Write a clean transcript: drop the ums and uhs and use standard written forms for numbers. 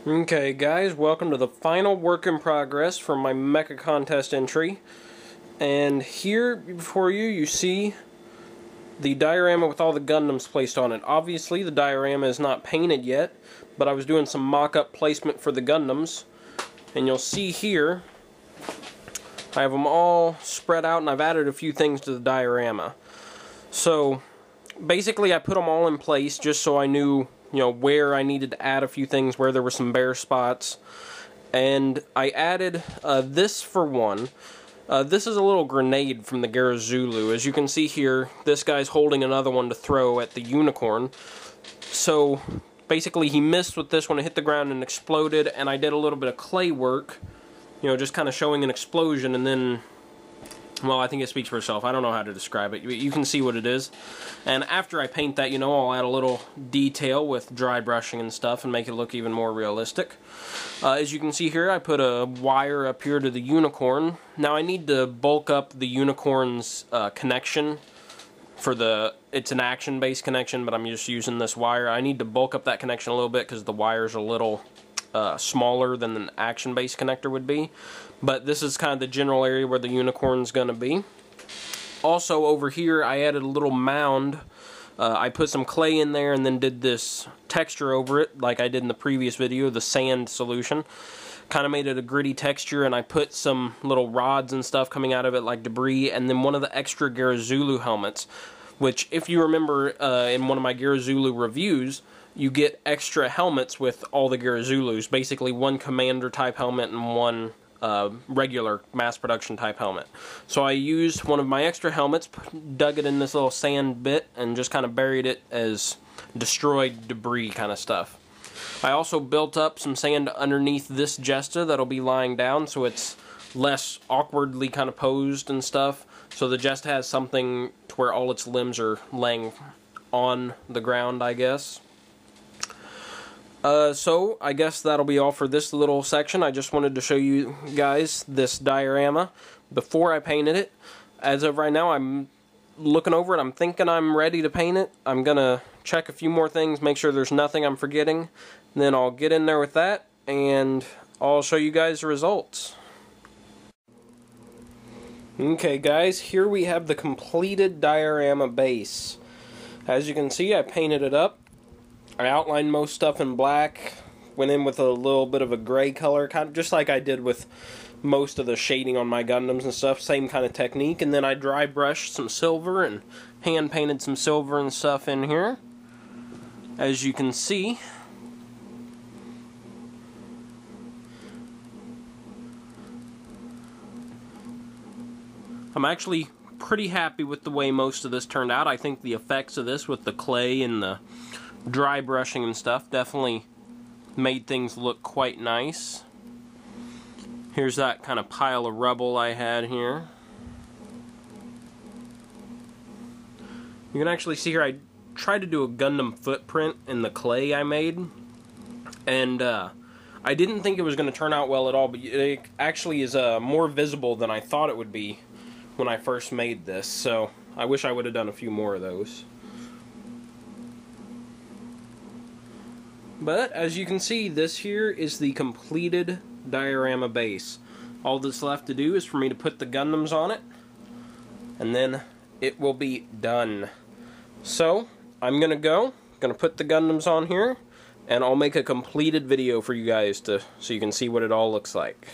Okay guys, welcome to the final work in progress for my Mecha contest entry. And here before you see the diorama with all the Gundams placed on it. Obviously the diorama is not painted yet, but I was doing some mock-up placement for the Gundams. And you'll see here, I have them all spread out and I've added a few things to the diorama. So basically I put them all in place just so I knew where I needed to add a few things, where there were some bare spots. And I added this for one. This is a little grenade from the Zulu. As you can see here, this guy's holding another one to throw at the unicorn. So basically he missed with this one, it hit the ground and exploded, and I did a little bit of clay work, just kind of showing an explosion, and then, well, I think it speaks for itself. I don't know how to describe it. You can see what it is. And after I paint that, I'll add a little detail with dry brushing and stuff and make it look even more realistic. As you can see here, I put a wire up here to the unicorn. Now I need to bulk up the unicorn's connection for it's an action-based connection, but I'm just using this wire. I need to bulk up that connection a little bit because the wire's a little smaller than an action-based connector would be. But this is kind of the general area where the unicorn's going to be. Also over here I added a little mound. I put some clay in there and then did this texture over it like I did in the previous video, the sand solution. Kind of made it a gritty texture, and I put some little rods and stuff coming out of it like debris, and then one of the extra Zulu helmets, which if you remember in one of my Zulu reviews, you get extra helmets with all the Zulus, basically one commander type helmet and one regular mass production type helmet. So I used one of my extra helmets, dug it in this little sand bit, and just kind of buried it as destroyed debris kind of stuff. I also built up some sand underneath this Jesta that'll be lying down so it's less awkwardly kind of posed and stuff. So the Jesta has something to where all its limbs are laying on the ground, I guess. So I guess that'll be all for this little section. I just wanted to show you guys this diorama before I painted it. As of right now, I'm looking over it. I'm thinking I'm ready to paint it. I'm gonna check a few more things, make sure there's nothing I'm forgetting. And then I'll get in there with that and I'll show you guys the results. Okay guys, here we have the completed diorama base. As you can see, I painted it up. I outlined most stuff in black, went in with a little bit of a gray color, kind of just like I did with most of the shading on my Gundams and stuff, same kind of technique, and then I dry brushed some silver and hand painted some silver and stuff in here. As you can see, I'm actually pretty happy with the way most of this turned out. I think the effects of this with the clay and the dry brushing and stuff definitely made things look quite nice. Here's that kind of pile of rubble I had here. You can actually see here I tried to do a Gundam footprint in the clay I made, and I didn't think it was going to turn out well at all, but it actually is more visible than I thought it would be when I first made this, so I wish I would have done a few more of those. But as you can see, this here is the completed diorama base. All that's left to do is for me to put the Gundams on it, and then it will be done. So I'm gonna put the Gundams on here, and I'll make a completed video for you guys so you can see what it all looks like.